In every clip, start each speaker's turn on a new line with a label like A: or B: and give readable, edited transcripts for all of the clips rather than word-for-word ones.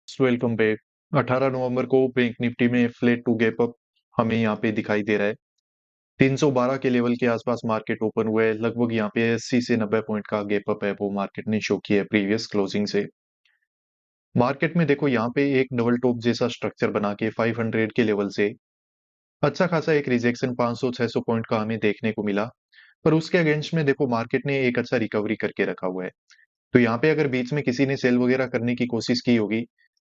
A: Welcome back. 18 नवंबर को bank Nifty में flat to gap up हमें यहाँ पे दिखाई दे रहा है। 312 के लेवल के आसपास मार्केट ओपन हुआ है। लगभग यहाँ पे 80 से 90 पॉइंट का गैप अप है वो मार्केट ने शो किया है प्रीवियस क्लोजिंग से। मार्केट में देखो यहाँ पे एक डबल टॉप जैसा स्ट्रक्चर बना के 500 के लेवल से अच्छा खासा एक रिजेक्शन 500-600 पॉइंट का हमें देखने को मिला। पर उसके अगेंस्ट में देखो मार्केट ने एक अच्छा रिकवरी करके रखा हुआ है। तो यहाँ पे अगर बीच में किसी ने सेल वगैरह करने की कोशिश की होगी,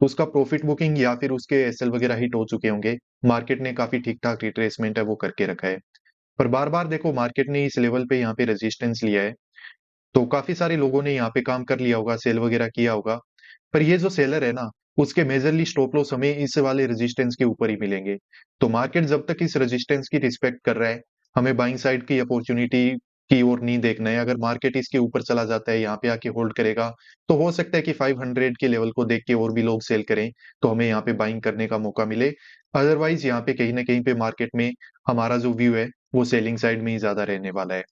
A: तो उसका प्रॉफिट बुकिंग या फिर उसके एसएल वगैरह हिट हो चुके होंगे। मार्केट ने काफी ठीक-ठाक रिट्रेसमेंट है वो करके रखा है। पर बार-बार देखो मार्केट ने इस लेवल पे यहाँ पे रेजिस्टेंस लिया है, तो काफी सारे लोगों ने यहाँ पे काम कर लिया होगा, सेल वगैरह किया होगा। पर ये जो सेलर है ना, उसके मेजरली स्टॉप लॉस हमें इस वाले रेजिस्टेंस के ऊपर ही मिलेंगे। तो मार्केट जब तक इस रेजिस्टेंस की रिस्पेक्ट कर रहा है, हमें बाइंग साइड की अपॉर्चुनिटी की ओर नहीं देखना है। अगर मार्केट इसके ऊपर चला जाता है, यहाँ पे आके होल्ड करेगा, तो हो सकता है कि 500 के लेवल को देख के और भी लोग सेल करें, तो हमें यहाँ पे बाइंग करने का मौका मिले। अदरवाइज यहाँ पे कहीं न कहीं पे मार्केट में हमारा जो व्यू है, वो सेलिंग साइड में ही ज़्यादा रहने वाला है।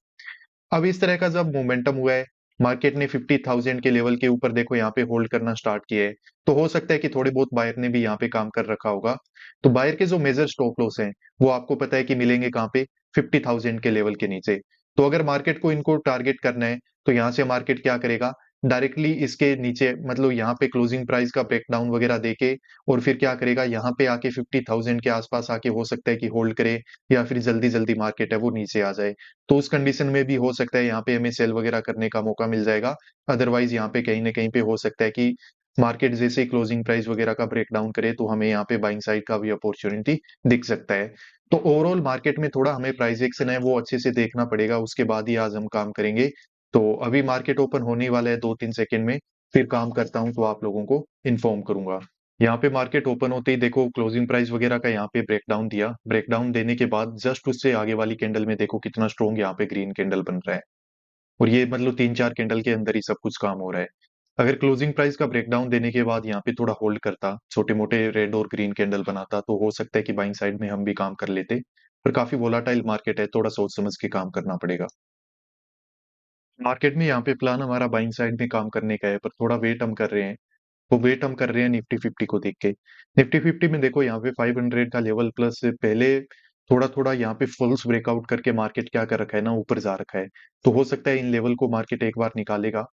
A: अब इस तरह का जब मोमेंटम हुआ है, मार्केट ने 50,000 के लेवल के ऊपर देखो यहाँ पे होल्ड करना स्टार्ट किया है, तो हो सकता है कि थोड़े बहुत बायर ने भी यहाँ पे काम कर रखा होगा। तो बायर के जो मेजर स्टॉप लॉस हैं, वो आपको पता है कि मिलेंगे कहाँ पे? 50,000 के लेवल के नीचे। तो अगर मार्केट को इनको टारगेट करना है, तो यहाँ से मार्केट क्या करेगा? डायरेक्टली इसके नीचे मतलब यहाँ पे क्लोजिंग प्राइस का ब्रेकडाउन वगैरह देके और फिर क्या करेगा? यहाँ पे आके 50,000 के आसपास आके हो सकता है कि होल्ड करे या फिर जल्दी-जल्दी मार्केट है वो नीचे आ जाए। तो उस कंडीशन में भी हो सकता है यहाँ पे हमें सेल वगैरह करने का मौका मिल जाएगा। अदरवाइज़ यहाँ पे कहीं न कहीं पे हो सकता है कि मार्केट जैसे ही क्लोजिंग प्राइस वगैरह का ब्रेकडाउन करे तो हमें यहाँ पे बाइंग साइड का भी अपॉर्च्युनिटी दिख सकता है। तो ओवरऑल मार्केट में थोड़ा हमें प्राइस एक्शन है वो अच्छे से देखना पड़ेगा, उसके बाद ही आज हम काम करेंगे। तो अभी मार्केट ओपन होने ही वाला है 2-3 सेकंड में, फिर काम करता हूँ तो आप लोगों को इन्फॉर्म करूँगा। यहाँ पे मार्केट ओपन होते ही देखो क्लोजिंग प्राइस वगैरह का यहाँ पे ब्रेकडाउन दिया। ब्रेकडाउन देने के बाद जस्ट उससे आगे वाली कैंडल में देखो कितना स्ट्रॉन्ग यहाँ पे ग्रीन कैंडल बन रहा है। और ये मतलब 3-4 कैंडल के अंदर ही सब कुछ काम हो रहा है। अगर क्लोजिंग प्राइस का ब्रेकडाउन देने के बाद यहाँ पे थोड़ा होल्ड करता, छोटे-मोटे रेड और ग्रीन कैंडल बनाता, तो हो सकता है कि बाइंग साइड में हम भी काम कर लेते। पर काफ़ी वोलेटाइल मार्केट है, थोड़ा सोच समझ के काम करना पड़ेगा। मार्केट में यहाँ पे प्लान हमारा बाइंग साइड में काम करने का है, पर थोड़ा वेट हम कर रहे हैं। वो वेट हम कर रहे हैं निफ्टी 50 को देख के। निफ्टी 50 में देखो यहाँ पे 500 का लेवल प्लस पहले थोड़ा-थोड़ा यहाँ पे फॉल्स ब्रेकआउट करके मार्केट क्या कर रखा है ना ऊपर जा रखा है। तो हो सकता है इन लेवल को मार्केट एक बार निकालेगा।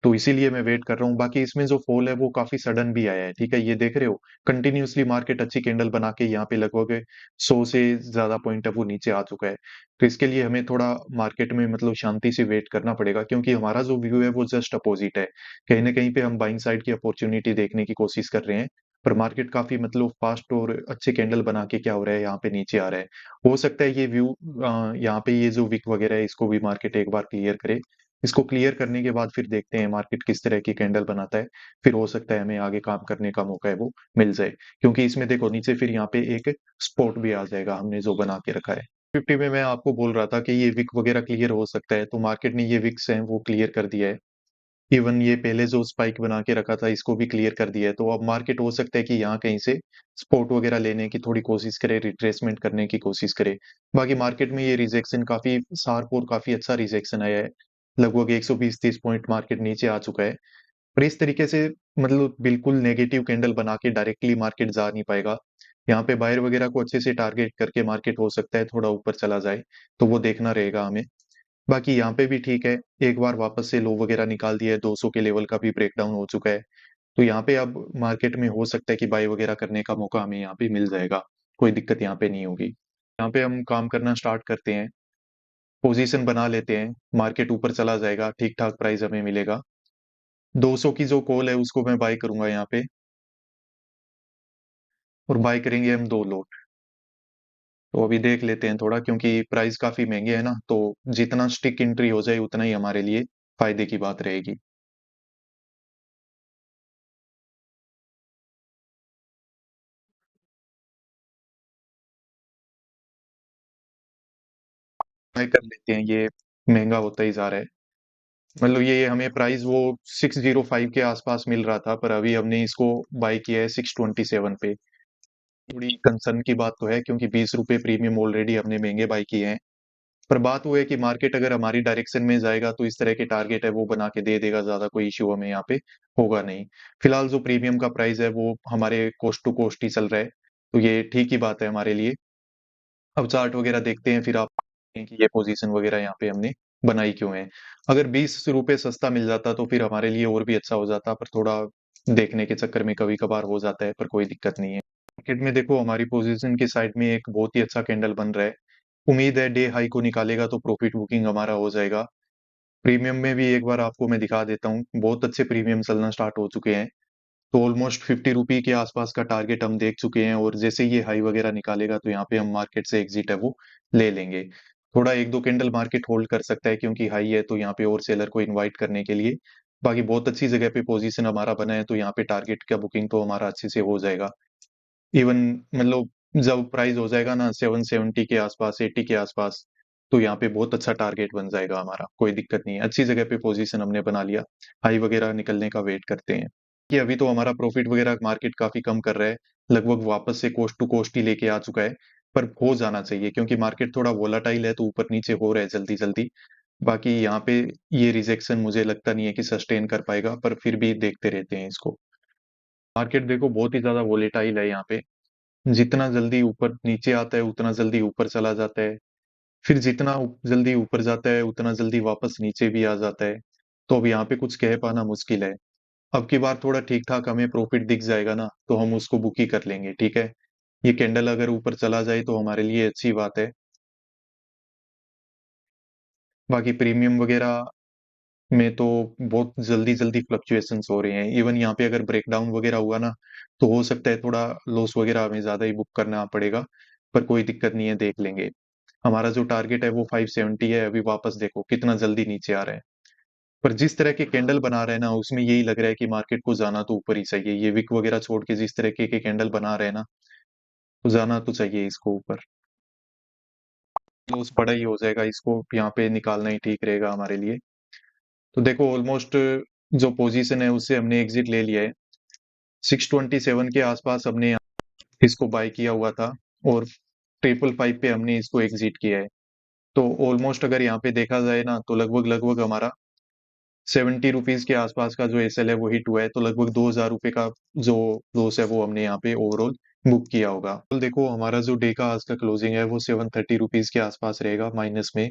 A: तो इसीलिए मैं वेट कर रहा हूँ। बाकी इसमें जो फॉल है वो काफ़ी सडन भी आया है, ठीक है? ये देख रहे हो? कंटिन्यूअसली मार्केट अच्छी कैंडल बना के यहाँ पे लगभग 100 से ज़्यादा पॉइंट है वो नीचे आ चुका है। तो इसके लिए हमें थोड़ा मार्केट में मतलब शांति से वेट करना पड़ेगा क्योंकि हमारा जो व्यू है वो जस्ट अपोज़िट है। कहीं न कहीं पे हम बाइंग साइड की अपॉर्च्युनिटी देखने की कोशिश कर रहे हैं, पर मार्केट काफ़ी मतलब फ़ास्ट और अच्छे कैंडल बना के क्या हो रहा है यहाँ पे नीचे आ रहा है। हो सकता है ये व्यू यहाँ पे ये जो विक वगैरह है इसको भी मार्केट एक बार क्लियर करे। इसको क्लियर करने के बाद फिर देखते हैं मार्केट किस तरह की कैंडल बनाता है। फिर हो सकता है हमें आगे काम करने का मौका है वो मिल जाए। क्योंकि इसमें देखो नीचे फिर यहाँ पे एक सपोर्ट भी आ जाएगा हमने जो बना के रखा है। 50 में मैं आपको बोल रहा था कि ये विक वगैरह क्लियर हो सकता है, तो मार्केट ने ये विक्स हैं वो क्लियर कर दिया है। इवन ये पहले जो स्पाइक बना के रखा था इसको भी क्लियर कर दिया है। तो अब मार्केट हो सकता है कि यहाँ कहीं से सपोर्ट वगैरह लेने की थोड़ी कोशिश करे, रिट्रेसमेंट करने की कोशिश करे। बाकी मार्केट में ये रिजेक्शन काफ़ी शार्प और काफ़ी अच्छा रिजेक्शन आया है। लगभग 120-30 पॉइंट मार्केट नीचे आ चुका है। और इस तरीके से मतलब बिल्कुल नेगेटिव कैंडल बना के डायरेक्टली मार्केट जा नहीं पाएगा। यहाँ पे बायर वगैरह को अच्छे से टारगेट करके मार्केट हो सकता है थोड़ा ऊपर चला जाए, तो वो देखना रहेगा हमें। बाकी यहाँ पे भी ठीक है, एक बार वापस से लो वगैरह निकाल दिया है, 200 के लेवल का भी ब्रेकडाउन हो चुका है। तो यहाँ पे अब मार्केट में हो सकता है कि बाय वगैरह करने का मौका हमें यहाँ पे मिल जाएगा। कोई दिक्कत यहाँ पे नहीं होगी। यहाँ पे हम काम करना स्टार्ट करते हैं, पोजीशन बना लेते हैं, मार्केट ऊपर चला जाएगा, ठीक-ठाक प्राइस हमें मिलेगा। 200 की जो कॉल है उसको मैं बाय करूँगा यहाँ पे और बाय करेंगे हम 2 लॉट। तो अभी देख लेते हैं थोड़ा क्योंकि प्राइस काफ़ी महँगे हैं ना, तो जितना स्टिक एंट्री हो जाए उतना ही हमारे लिए फ़ायदे की बात रहेगी। बाय कर लेते हैं, ये महँगा होता ही जा रहा है। मतलब ये हमें प्राइस वो 605 के आसपास मिल रहा था, पर अभी हमने इसको बाय किया है 627 पे। थोड़ी कंसर्न की बात तो है क्योंकि ₹20 प्रीमियम ऑलरेडी हमने महँगे बाय किए हैं। पर बात वो है कि मार्केट अगर हमारी डायरेक्शन में जाएगा तो इस तरह के टारगेट है वो बना के दे देगा, ज्यादा कोई इश्यू हमें यहाँ पे होगा नहीं। फिलहाल जो प्रीमियम का प्राइस है वो हमारे कोस्ट टू कोस्ट ही चल रहा है, तो ये ठीक ही बात है हमारे लिए। अब चार्ट वगैरह देखते हैं फिर आप देखें कि ये पोजीशन वगैरह यहाँ पे हमने बनाई क्यों है। अगर 20 रुपए सस्ता मिल जाता तो फिर हमारे लिए और भी अच्छा हो जाता, पर थोड़ा देखने के चक्कर में कभी कभार हो जाता है, पर कोई दिक्कत नहीं है। मार्केट में देखो हमारी पोजीशन के साइड में एक बहुत ही अच्छा कैंडल बन रहा है। उम्मीद है डे हाई को निकालेगा तो प्रॉफिट बुकिंग हमारा हो जाएगा। प्रीमियम में भी एक बार आपको मैं दिखा देता हूँ, बहुत अच्छे प्रीमियम चलना स्टार्ट हो चुके हैं। तो ऑलमोस्ट 50 रुपी के आसपास का टारगेट हम देख चुके हैं, और जैसे ये हाई वगैरह निकालेगा तो यहाँ पे हम मार्केट से एग्जिट है वो ले लेंगे। थोड़ा एक दो कैंडल मार्केट होल्ड कर सकता है क्योंकि हाई है, तो यहाँ पे और सेलर को इनवाइट करने के लिए। बाकी बहुत अच्छी जगह पे पोजीशन हमारा बना है, तो यहाँ पे टारगेट का बुकिंग तो हमारा अच्छे से हो जाएगा। इवन मतलब जब प्राइस हो जाएगा ना 770 के आसपास, 80 के आसपास, तो यहाँ पे बहुत अच्छा टारगेट बन जाएगा हमारा, कोई दिक्कत नहीं है। अच्छी जगह पे पोजीशन हमने बना लिया, हाई वगैरह निकलने का वेट करते हैं। कि अभी तो हमारा प्रॉफिट वगैरह मार्केट काफी कम कर रहा है, लगभग वापस से कोस्ट टू कोस्ट ही लेके आ चुका है। पर हो जाना चाहिए क्योंकि मार्केट थोड़ा वोलाटाइल है, तो ऊपर नीचे हो रहा है जल्दी जल्दी। बाकी यहाँ पे ये रिजेक्शन मुझे लगता नहीं है कि सस्टेन कर पाएगा, पर फिर भी देखते रहते हैं इसको। मार्केट देखो बहुत ही ज्यादा वोलेटाइल है यहाँ पे, जितना जल्दी ऊपर नीचे आता है उतना जल्दी ऊपर चला जाता है, फिर जितना जल्दी ऊपर जाता है उतना जल्दी वापस नीचे भी आ जाता है। तो अब यहाँ पे कुछ कह पाना मुश्किल है। अब की बार थोड़ा ठीक ठाक हमें प्रॉफिट दिख जाएगा ना, तो हम उसको बुक ही कर लेंगे, ठीक है। ये कैंडल अगर ऊपर चला जाए तो हमारे लिए अच्छी बात है। बाकी प्रीमियम वगैरह में तो बहुत जल्दी जल्दी फ्लक्चुएशंस हो रहे हैं। इवन यहाँ पे अगर ब्रेकडाउन वगैरह हुआ ना, तो हो सकता है थोड़ा लॉस वगैरह हमें ज्यादा ही बुक करना पड़ेगा, पर कोई दिक्कत नहीं है, देख लेंगे। हमारा जो टारगेट है वो 570 है, अभी वापस देखो कितना जल्दी नीचे आ रहा है। पर जिस तरह के कैंडल बना रहे हैं ना, उसमें यही लग रहा है कि मार्केट को जाना तो ऊपर ही चाहिए। ये विक वगैरह छोड़ के जिस तरह के कैंडल बना रहे हैं ना, तो जाना तो चाहिए इसको ऊपर। लॉस बड़ा ही हो जाएगा, इसको यहाँ पे निकालना ही ठीक रहेगा हमारे लिए। तो देखो ऑलमोस्ट जो पोजीशन है उससे हमने एग्जिट ले लिया है। 627 के आसपास हमने इसको बाय किया हुआ था, और 555 पे हमने इसको एग्जिट किया है। तो ऑलमोस्ट अगर यहाँ पे देखा जाए ना, तो लगभग लगभग हमारा 70 रुपीज के आसपास का जो एसएल है वो हिट हुआ है, तो लगभग 2000 रुपए का जो लॉस है वो हमने यहाँ पे ओवरऑल बुक किया होगा। तो देखो हमारा जो डे का आज का क्लोजिंग है वो 730 रुपीज के आसपास रहेगा माइनस में।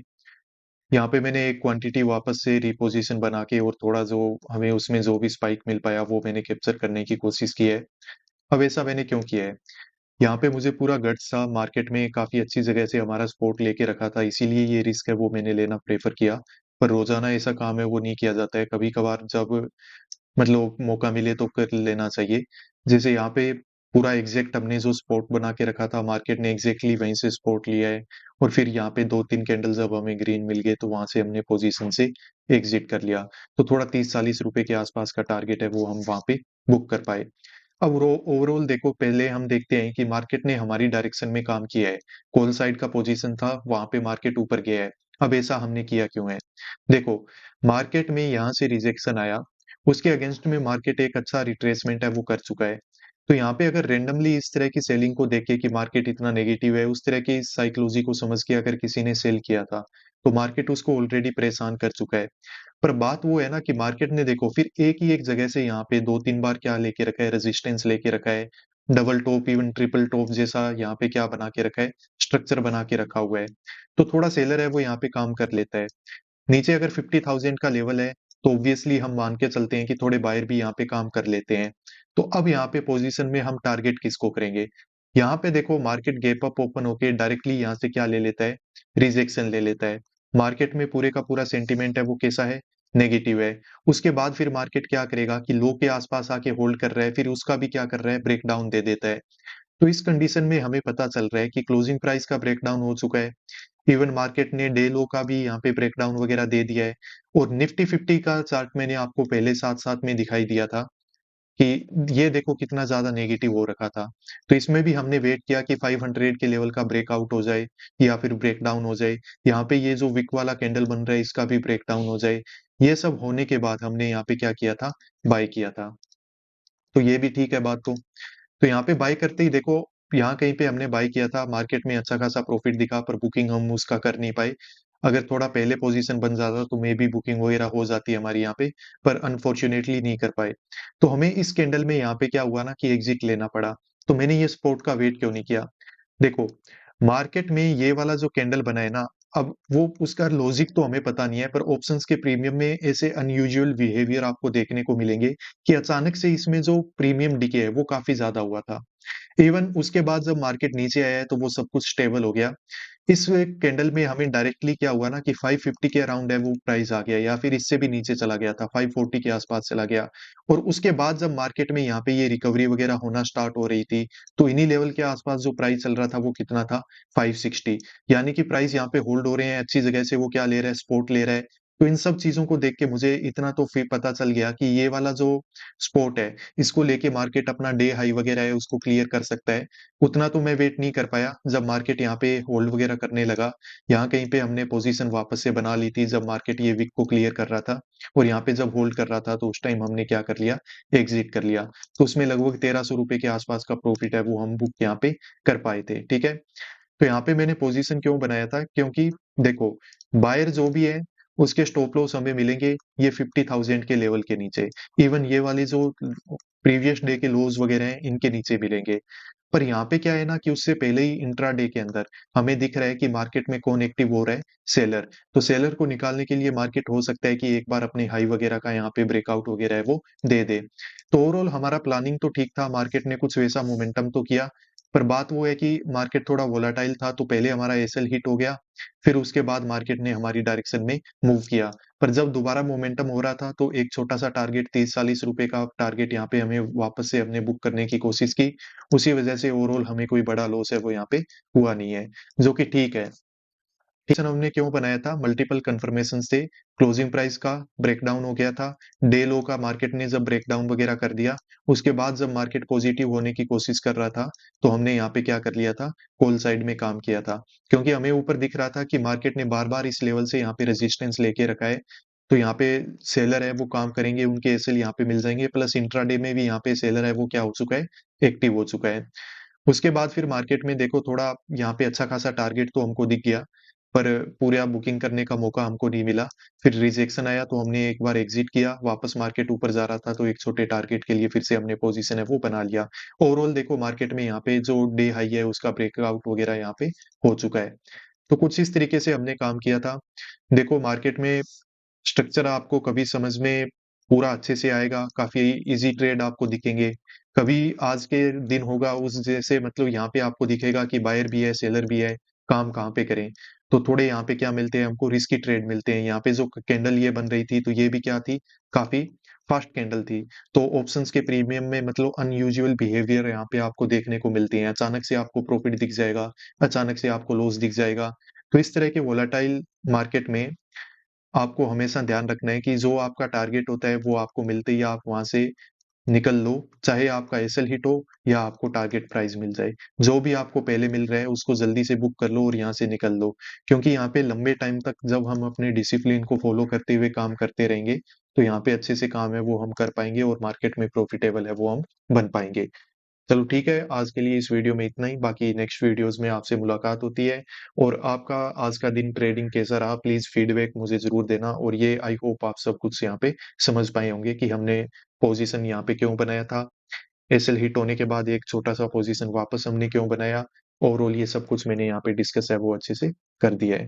A: यहाँ पे मैंने एक क्वांटिटी वापस से रिपोजिशन बना के, और थोड़ा जो हमें उसमें जो भी स्पाइक मिल पाया वो मैंने कैप्चर करने की कोशिश की है। अब ऐसा मैंने क्यों किया है, यहाँ पे मुझे पूरा गट्स था, मार्केट में काफी अच्छी जगह से हमारा सपोर्ट लेके रखा था, इसीलिए ये रिस्क है वो मैंने लेना प्रेफर किया। पर रोजाना ऐसा काम है वो नहीं किया जाता है, कभी कभार जब मतलब मौका मिले तो कर लेना चाहिए। जैसे यहाँ पे पूरा एग्जैक्ट हमने जो स्पॉट बना के रखा था, मार्केट ने एग्जैक्टली वहीं से स्पॉट लिया है, और फिर यहाँ पे दो तीन कैंडल जब हमें ग्रीन मिल गए तो वहां से हमने पोजीशन से एग्जिट कर लिया। तो थोड़ा 30-40 रुपए के आसपास का टारगेट है वो हम वहां पे बुक कर पाए। अब ओवरऑल देखो, पहले हम देखते हैं कि मार्केट ने हमारी डायरेक्शन में काम किया है। कॉल साइड का पोजीशन था, वहां पे मार्केट ऊपर गया है। अब ऐसा हमने किया क्यों है, देखो मार्केट में यहाँ से रिजेक्शन आया, उसके अगेंस्ट में मार्केट एक अच्छा रिट्रेसमेंट है वो कर चुका है। तो यहाँ पे अगर रेंडमली इस तरह की सेलिंग को देखे कि मार्केट इतना नेगेटिव है, उस तरह की साइकोलॉजी को समझ के अगर किसी ने सेल किया था, तो मार्केट उसको ऑलरेडी परेशान कर चुका है। पर बात वो है ना कि मार्केट ने देखो फिर एक ही एक जगह से यहाँ पे दो तीन बार क्या लेके रखा है, रेजिस्टेंस लेके रखा है, double top even triple top जैसा यहाँ पे क्या बना के रखा है, स्ट्रक्चर बना के रखा हुआ है। तो थोड़ा सेलर है वो यहाँ पे काम कर लेता है। नीचे अगर 50,000 का लेवल है, तो ऑब्वियसली हम मान के चलते हैं कि थोड़े बायर भी यहाँ पे काम कर लेते हैं। तो अब यहाँ पे पोजीशन में हम टारगेट किसको करेंगे, यहाँ पे देखो मार्केट गैप अप ओपन होके डायरेक्टली यहाँ से क्या ले लेता है, रिजेक्शन ले लेता है। मार्केट में पूरे का पूरा सेंटिमेंट है वो कैसा है, नेगेटिव है। उसके बाद फिर मार्केट क्या करेगा कि लो के आसपास आके होल्ड कर रहा है, फिर उसका भी क्या कर रहा है, ब्रेकडाउन दे देता है। तो इस कंडीशन में हमें पता चल रहा है कि क्लोजिंग प्राइस का ब्रेकडाउन हो चुका है। इवन मार्केट ने डे लो का भी यहाँ पे ब्रेकडाउन वगैरह दे दिया है। और निफ्टी 50 का चार्ट मैंने आपको पहले साथ साथ में दिखाई दिया था कि ये देखो कितना ज्यादा नेगेटिव हो रखा था। तो इसमें भी हमने वेट किया कि 500 के लेवल का ब्रेकआउट हो जाए या फिर ब्रेकडाउन हो जाए। यहाँ पे ये जो विक वाला कैंडल बन रहा है इसका भी ब्रेकडाउन हो जाए। ये सब होने के बाद हमने यहाँ पे क्या किया था, बाय किया था। तो ये भी ठीक है बात। तो यहाँ पे बाय करते ही देखो, यहाँ कहीं पे हमने बाय किया था, मार्केट में अच्छा खासा प्रॉफिट दिखा, पर बुकिंग हम उसका कर नहीं पाए। अगर थोड़ा पहले पोजीशन बन जाता तो मे बी बुकिंग वगैरह हो जाती हमारी यहाँ पे, पर अनफॉर्चुनेटली नहीं कर पाए। तो हमें इस कैंडल में यहाँ पे क्या हुआ ना कि एग्जिट लेना पड़ा। तो मैंने ये सपोर्ट का वेट क्यों नहीं किया? देखो, मार्केट में ये वाला जो कैंडल बना है ना, अब वो उसका लॉजिक तो हमें पता नहीं है, पर ऑप्शंस के प्रीमियम में ऐसे अनयूजुअल बिहेवियर आपको देखने को मिलेंगे कि अचानक से इसमें जो प्रीमियम डिके है वो काफी ज्यादा हुआ था। इवन उसके बाद जब मार्केट नीचे आया है तो वो सब कुछ स्टेबल हो गया। इस कैंडल में हमें डायरेक्टली क्या हुआ ना कि 550 के अराउंड है वो प्राइस आ गया, या फिर इससे भी नीचे चला गया था, 540 के आसपास चला गया। और उसके बाद जब मार्केट में यहाँ पे ये रिकवरी वगैरह होना स्टार्ट हो रही थी, तो इन्हीं लेवल के आसपास जो प्राइस चल रहा था वो कितना था, 560। यानी कि प्राइस यहाँ पे होल्ड हो रहे हैं अच्छी जगह से, वो क्या ले रहा है, सपोर्ट ले रहा है। तो इन सब चीजों को देख के मुझे इतना तो फिर पता चल गया कि ये वाला जो स्पोर्ट है, इसको लेके मार्केट अपना डे हाई वगैरह है उसको क्लियर कर सकता है। उतना तो मैं वेट नहीं कर पाया। जब मार्केट यहाँ पे होल्ड वगैरह करने लगा, यहाँ कहीं पे हमने पोजीशन वापस से बना ली थी जब मार्केट ये विक को क्लियर कर रहा था, और यहाँ पे जब होल्ड कर रहा था तो उस टाइम हमने क्या कर लिया, एग्जिट कर लिया। तो उसमें लगभग 1300 रुपए के आसपास का प्रॉफिट है वो हम बुक यहाँ पे कर पाए थे। ठीक है, तो यहाँ पे मैंने पोजीशन क्यों बनाया था, क्योंकि देखो, बायर जो भी है उसके स्टॉप लॉस हमें मिलेंगे ये 50,000 के लेवल के नीचे। इवन ये वाली जो प्रीवियस डे के लोज वगैरह हैं इनके नीचे मिलेंगे। पर यहाँ पे क्या है ना कि उससे पहले ही इंट्राडे के अंदर हमें दिख रहा है कि मार्केट में कौन एक्टिव हो रहा है, सेलर। तो सेलर को निकालने के लिए मार्केट हो सकता है कि एक बार अपने हाई वगैरह का यहाँ पे ब्रेकआउट वगैरह है वो दे दे। तो ओवरऑल हमारा प्लानिंग तो ठीक था, मार्केट ने कुछ वैसा मोमेंटम तो किया। पर बात वो है कि मार्केट थोड़ा वोलाटाइल था, तो पहले हमारा एसएल हिट हो गया, फिर उसके बाद मार्केट ने हमारी डायरेक्शन में मूव किया। पर जब दोबारा मोमेंटम हो रहा था तो एक छोटा सा टारगेट 30-40 रुपए का टारगेट यहाँ पे हमें वापस से हमने बुक करने की कोशिश की। उसी वजह से ओवरऑल हमें कोई बड़ा लॉस है वो यहाँ पे हुआ नहीं है, जो कि ठीक है। सेशन हमने क्यों बनाया था, मल्टीपल कंफर्मेशन से क्लोजिंग प्राइस का ब्रेकडाउन हो गया था। डे लो का मार्केट ने जब ब्रेकडाउन वगैरह कर दिया, उसके बाद जब मार्केट पॉजिटिव होने की कोशिश कर रहा था, तो हमने यहाँ पे क्या कर लिया था, कॉल साइड में काम किया था। क्योंकि हमें ऊपर दिख रहा था कि मार्केट ने बार बार इस लेवल से यहाँ पे रेजिस्टेंस लेके रखा है। तो यहाँ पे सेलर है वो काम करेंगे, उनके एसएल यहाँ पे मिल जाएंगे, प्लस इंट्राडे में भी यहाँ पे सेलर है वो क्या हो चुका है, एक्टिव हो चुका है। उसके बाद फिर मार्केट में देखो थोड़ा यहाँ पे अच्छा खासा टारगेट तो हमको दिख गया, पर पूरा बुकिंग करने का मौका हमको नहीं मिला। फिर रिजेक्शन आया तो हमने एक बार एग्जिट किया, वापस मार्केट ऊपर जा रहा था तो एक छोटे टारगेट के लिए फिर से हमने पोजीशन है वो बना लिया। ओवरऑल देखो मार्केट में यहाँ पे जो डे हाई है उसका ब्रेकआउट वगैरह यहाँ पे हो चुका है। तो कुछ इस तरीके से हमने काम किया था। देखो मार्केट में स्ट्रक्चर आपको कभी समझ में पूरा अच्छे से आएगा, काफ़ी ईज़ी ट्रेड आपको दिखेंगे। कभी आज के दिन होगा उस जैसे मतलब यहाँ पे आपको दिखेगा कि बायर भी है, सेलर भी है, काम कहाँ पे करें? तो थोड़े यहाँ पे क्या मिलते हैं हमको, रिस्की ट्रेड मिलते हैं। यहाँ पे जो कैंडल ये बन रही थी, तो ये भी क्या थी, काफ़ी फास्ट कैंडल थी। तो ऑप्शंस के प्रीमियम में मतलब अनयूजुअल बिहेवियर यहाँ पे आपको देखने को मिलते हैं। अचानक से आपको प्रॉफिट दिख जाएगा, अचानक से आपको लॉस दिख जाएगा। तो इस तरह के वोलेटाइल मार्केट में आपको हमेशा ध्यान रखना है कि जो आपका टारगेट होता है वो आपको मिलते ही आप वहां से निकल लो, चाहे आपका एसएल हिट हो या आपको टारगेट प्राइस मिल जाए। जो भी आपको पहले मिल रहा है उसको जल्दी से बुक कर लो और यहाँ से निकल लो। क्योंकि यहाँ पे लंबे टाइम तक जब हम अपने डिसिप्लिन को फॉलो करते हुए काम करते रहेंगे, तो यहाँ पे अच्छे से काम है वो हम कर पाएंगे और मार्केट में प्रॉफिटेबल है वो हम बन पाएंगे। चलो ठीक है, आज के लिए इस वीडियो में इतना ही, बाकी नेक्स्ट वीडियोस में आपसे मुलाकात होती है। और आपका आज का दिन ट्रेडिंग कैसा रहा प्लीज फीडबैक मुझे जरूर देना। और ये आई होप आप सब कुछ यहाँ पे समझ पाए होंगे कि हमने पोजीशन यहाँ पे क्यों बनाया था, एसएल हिट होने के बाद एक छोटा सा पोजीशन वापस हमने क्यों बनाया। ओवरऑल ये सब कुछ मैंने यहाँ पे डिस्कस है वो अच्छे से कर दिया है।